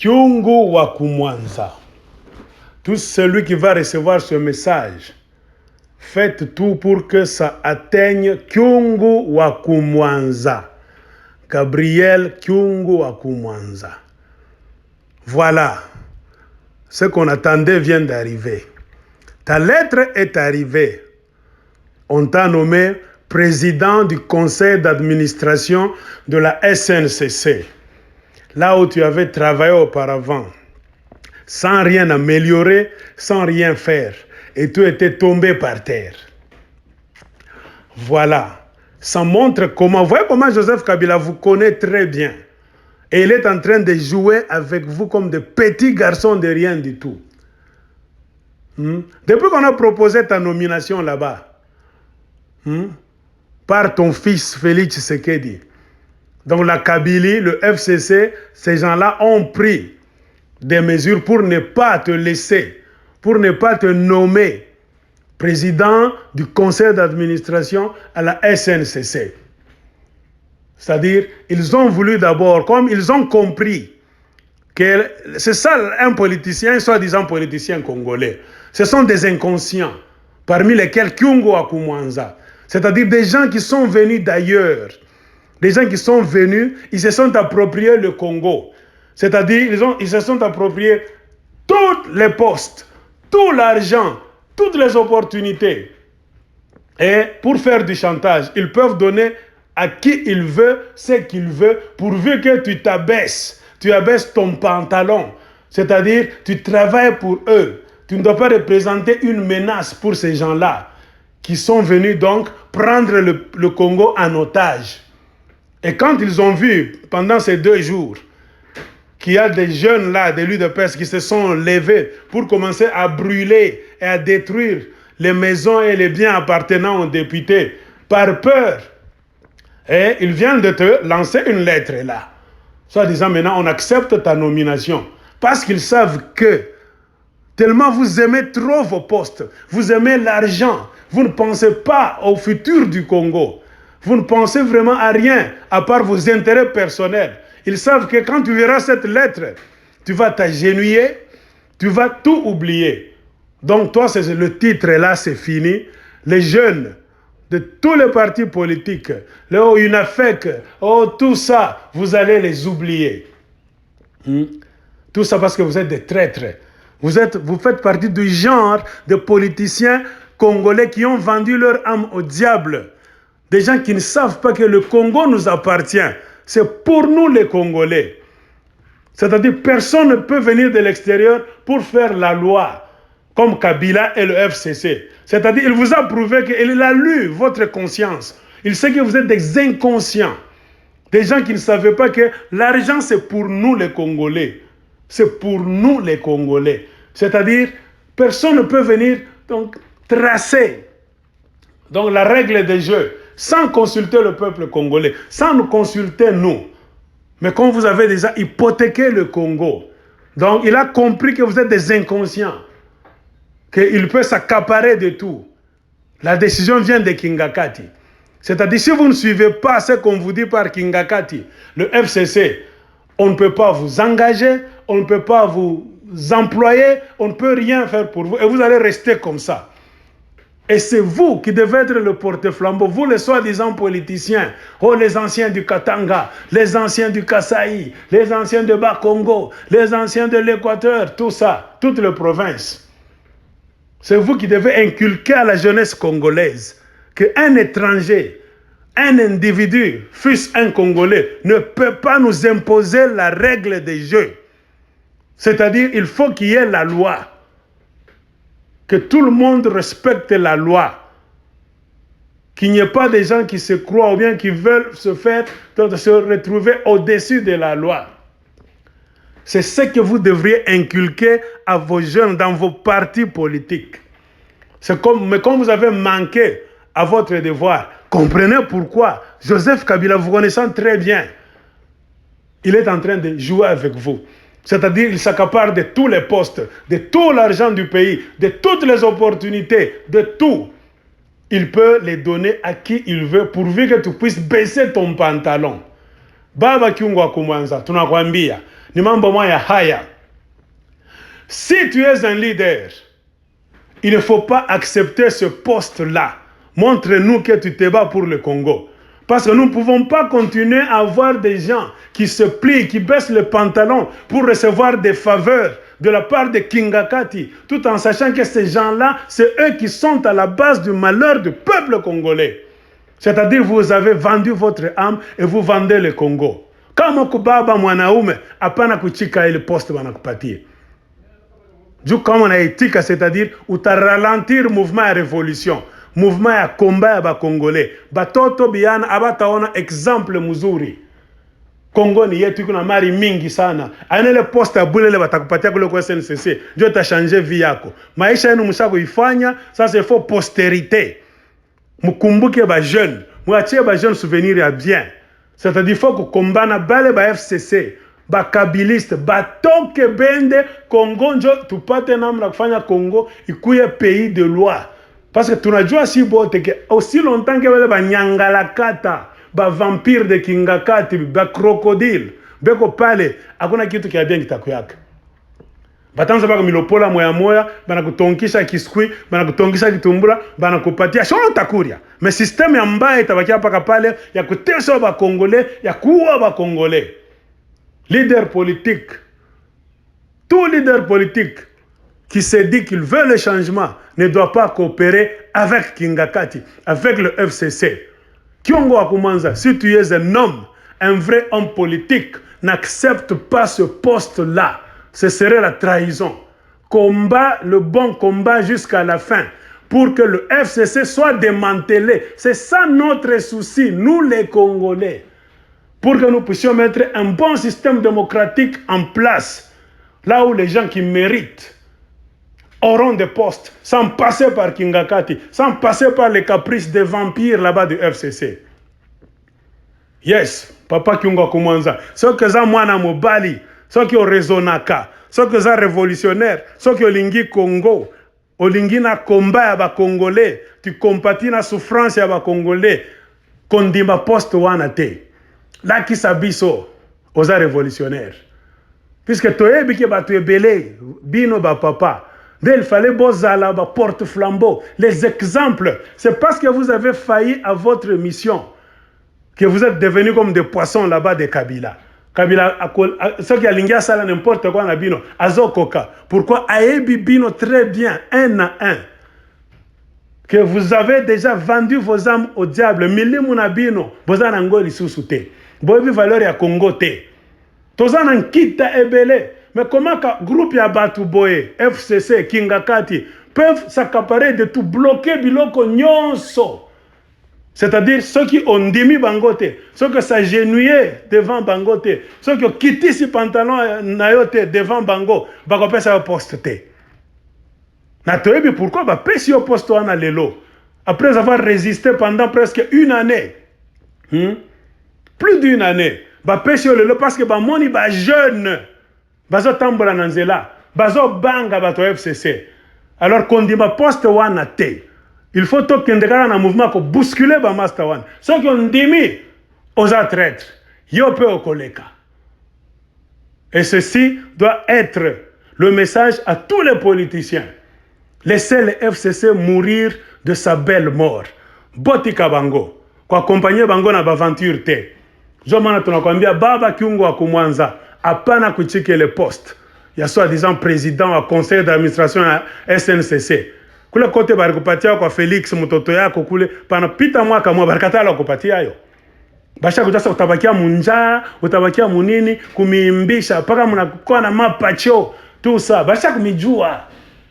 Kyungu wa Kumwanza. Tout celui qui va recevoir ce message, faites tout pour que ça atteigne Kyungu wa Kumwanza. Gabriel Kyungu wa Kumwanza. Voilà. Ce qu'on attendait vient d'arriver. Ta lettre est arrivée. On t'a nommé président du conseil d'administration de la SNCC. Là où tu avais travaillé auparavant, sans rien améliorer, sans rien faire. Et tu étais tombé par terre. Voilà. Ça montre comment, voyez comment Joseph Kabila vous connaît très bien. Et il est en train de jouer avec vous comme des petits garçons de rien du tout. Depuis qu'on a proposé ta nomination là-bas, par ton fils Félix Tshisekedi, donc la Kabylie, le FCC, ces gens-là ont pris des mesures pour ne pas te laisser, pour ne pas te nommer président du conseil d'administration à la SNCC. C'est-à-dire, ils ont voulu d'abord, comme ils ont compris que c'est ça un politicien, soi-disant politicien congolais. Ce sont des inconscients, parmi lesquels Kyungu wa Kumwanza. C'est-à-dire des gens qui sont venus d'ailleurs. Des gens qui sont venus, ils se sont appropriés le Congo. C'est-à-dire, ils se sont appropriés tous les postes, tout l'argent, toutes les opportunités. Et pour faire du chantage, ils peuvent donner à qui ils veulent ce qu'ils veulent, pourvu que tu t'abaisses. Tu abaisses ton pantalon. C'est-à-dire, tu travailles pour eux. Tu ne dois pas représenter une menace pour ces gens-là qui sont venus donc prendre le Congo en otage. Et quand ils ont vu, pendant ces 2 jours, qu'il y a des jeunes là, des UDPS qui se sont levés pour commencer à brûler et à détruire les maisons et les biens appartenant aux députés, par peur, et ils viennent de te lancer une lettre là, soit disant maintenant on accepte ta nomination, parce qu'ils savent que tellement vous aimez trop vos postes, vous aimez l'argent, vous ne pensez pas au futur du Congo. Vous ne pensez vraiment à rien, à part vos intérêts personnels. Ils savent que quand tu verras cette lettre, tu vas t'agenouiller, tu vas tout oublier. Donc toi, c'est le titre là, c'est fini. Les jeunes de tous les partis politiques, le UNAFEC, tout ça, vous allez les oublier. Tout ça parce que vous êtes des traîtres. Vous faites partie du genre de politiciens congolais qui ont vendu leur âme au diable. Des gens qui ne savent pas que le Congo nous appartient. C'est pour nous les Congolais. C'est-à-dire personne ne peut venir de l'extérieur pour faire la loi, comme Kabila et le FCC. C'est-à-dire il vous a prouvé qu'il a lu votre conscience. Il sait que vous êtes des inconscients. Des gens qui ne savaient pas que l'argent c'est pour nous les Congolais. C'est pour nous les Congolais. C'est-à-dire personne ne peut venir donc tracer donc la règle des jeux sans consulter le peuple congolais, sans nous consulter nous. Mais quand vous avez déjà hypothéqué le Congo, donc il a compris que vous êtes des inconscients, qu'il peut s'accaparer de tout. La décision vient de Kingakati. C'est-à-dire, si vous ne suivez pas ce qu'on vous dit par Kingakati, le FCC, on ne peut pas vous engager, on ne peut pas vous employer, on ne peut rien faire pour vous, et vous allez rester comme ça. Et c'est vous qui devez être le porte-flambeau, vous les soi-disant politiciens, les anciens du Katanga, les anciens du Kasaï, les anciens de Bas-Congo, les anciens de l'Équateur, tout ça, toutes les provinces. C'est vous qui devez inculquer à la jeunesse congolaise qu'un étranger, un individu, fût-ce un Congolais, ne peut pas nous imposer la règle des jeux. C'est-à-dire, il faut qu'il y ait la loi. Que tout le monde respecte la loi. Qu'il n'y ait pas des gens qui se croient ou bien qui veulent se retrouver au-dessus de la loi. C'est ce que vous devriez inculquer à vos jeunes dans vos partis politiques. Mais comme vous avez manqué à votre devoir, comprenez pourquoi Joseph Kabila, vous connaissant très bien, il est en train de jouer avec vous. C'est-à-dire qu'il s'accapare de tous les postes, de tout l'argent du pays, de toutes les opportunités, de tout. Il peut les donner à qui il veut pourvu que tu puisses baisser ton pantalon. Baba Kyungu wa Kumwanza, tunakwambia, ni mambo moya haya. Si tu es un leader, il ne faut pas accepter ce poste-là. Montre-nous que tu te bats pour le Congo. Parce que nous ne pouvons pas continuer à avoir des gens qui se plient, qui baissent le pantalon pour recevoir des faveurs de la part de Kingakati, tout en sachant que ces gens-là, c'est eux qui sont à la base du malheur du peuple congolais. C'est-à-dire, vous avez vendu votre âme et vous vendez le Congo. Kama kubaba mwanaume, apana kuchika ile poste wanakupatie. Juu kama unaitika, c'est-à-dire, utaralentir mouvement ya révolution, mouvement ya combat ya ba Congolais. Batoto biana abataona exemple mzuri. Kongo ni yetu kuna mari mingi sana. Anele poste ya bulele batakupatia kule kwa SNCC. Ndio itachange vie yako. Maisha yenu mshakuifanya, sasa il faut postérité. Mukumbuke ba jeune, muachie ba jeune souvenir ya bien. C'est-à-dire il faut que kombana bale ba FCC, ba kabiliste, ba toke bende Congo njo tupate namna kufanya Congo ikuye pays de loi. Parce que tunajua si bote que aussi longtemps que wale ba nyangalakata, ba vampire de Kingakati, ba crocodile, beko pale hakuna kitu kia bien kitakuyaka. Batanza baka milopola moya moya, bana kutonkisha kiskui, bana kutonkisha kitumbura, bana kupatia shono takuria. Mais système ya mbaya itabakia paka pale ya kutesha ba Congolais, ya kuua ba Congolais. Leader politique, tout leader politique qui se dit qu'il veut le changement ne doit pas coopérer avec Kingakati, avec le FCC. Kiongo Akumanza, si tu es un homme, un vrai homme politique, n'accepte pas ce poste-là. Ce serait la trahison. Combat le bon combat jusqu'à la fin pour que le FCC soit démantelé. C'est ça notre souci, nous les Congolais. Pour que nous puissions mettre un bon système démocratique en place, là où les gens qui méritent auront des postes, sans passer par Kingakati, sans passer par les caprices des vampires là-bas du FCC. Yes, Papa Kyunga Kumanza, ceux que ça mwana mobali, ceux qui ont raisonnaka, ceux que ça révolutionnaire, ceux qui ont lingi Congo, olingi na combat ya ba Congolais, tu compatis na souffrance ya ba Congolais, kondima poste wana te. Là qui s'abisso aux révolutionnaires. Puisque toi biki ba tu ebele, bino ba papa. Il fallait bozala ba porte-flambeau. Les exemples, c'est parce que vous avez failli à votre mission que vous êtes devenus comme des poissons là-bas de Kabila. Kabila, ce qui a lingué ça là n'importe quoi na bino, azokoka. Pourquoi aebi bino très bien, un à un. Que vous avez déjà vendu vos âmes au diable. Milimu na bino, bozana ngoli susute. Boebi valeur ya Congo te. Tozana nkita ebele. Mais comment un groupe ya Batu Boye, FCC, Kingakati peuvent s'accaparer de tout, bloquer biloko nyonso? C'est-à-dire ceux qui ont dimi bangote, ceux qui s'agenouillaient devant bangote, ceux qui ont quitté ce pantalon nayote devant bango, bakopé sa poste te. Natoebi pourquoi ba pesi au poste wana lelo? Après avoir résisté pendant presque une année, plus d'une année, ba pesi au lelo parce que ba moni ba jeune. Bazo tambola nanzela, bazo banga bato FCC. Alors qu'on dit ma poste wana te. Il faut que kendekana na mouvement pour bousculer ba master wana. Ceux qui ont dimi aux traîtres, yo pe okoleka. Et ceci doit être le message à tous les politiciens. Laissez le FCC mourir de sa belle mort. Botika bango, kwa accompagner bango na baventure te. Jomana tunakwambia baba Kyungu Akumwanza. Apana kuchike le poste. Il y a soi-disant président au conseil d'administration à SNCC. Kule kote barikupatia kwa Felix mtoto yako kule pana pita mwaka mwa barikatala kupatia yo. Basha kujasa utabakia munja, utabakia munini, kumiimbisha paka mnakuwa na mapacho tout ça. Basha kumijua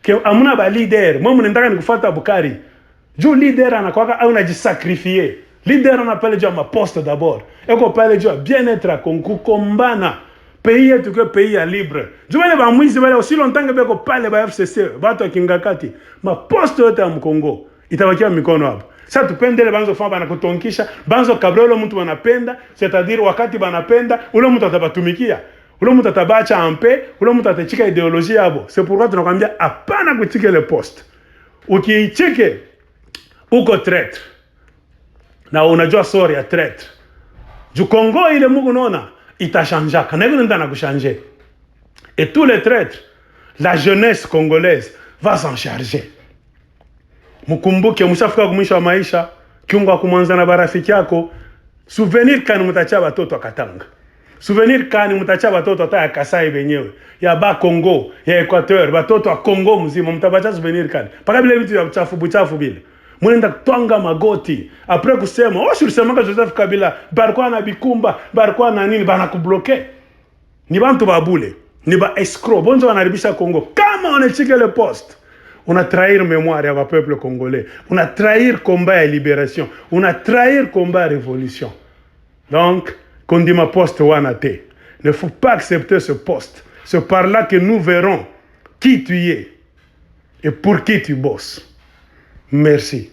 ke amuna ba leader. Mwa mnendaka nikufuata Bukari. Juu leader anakuwa au unajisacrifier. Leader anapale juu ma poste d'abord. Eko pale juu bien-être à Kongo kombana. Pays est que pays est libre. Je vais aller mwizi wale aussi longtemps que beko pale ba FCC, bato Kingakati. Ma poste yote ya Mkongo itabakia mikono hapo. Sasa tupendele banzo famba bana kutonkisha, banzo kabla ule mtu wanapenda, c'est-à-dire wakati banapenda, ule mtu atabatumikia. Ule mtu atabacha ampe, ule mtu atachika ideologie yabo. C'est pourquoi tunakwambia hapana kuchike le poste. Ukiichike uko traître. Na unajua sori ya traître. Du Congo ile Mungu naona il t'a changé. Et tous les traîtres, la jeunesse congolaise va s'en charger. Mukumbuke mshafika kumwisho wa maisha, kiungo kumwanza na barafiki yako. Souvenir kani mutachia watoto wa Katanga. Souvenir kani mutachia watoto hata ya Kasai benyewe, ya ba Congo, ya Equateur, watoto wa Congo mzima mtabacha souvenir kani. Paka bile vitu ya buchafu bile. Mwenda twanga magoti. Après kusema, oh sulisemanga Joseph Kabila, barikuwa na bikumba, barikuwa na nini, bana kubloke. Ni bantu babule, ni ba escroc, bonzo wanaribisha Congo. Kama wanachike le poste, on a trahir mémoire ya peuple congolais. On a trahir combat et libération. On a trahir combat et révolution. Donc, qu'on dit ma poste wanate. Ne faut pas accepter ce poste. C'est par là que nous verrons qui tu es et pour qui tu bosses. Merci.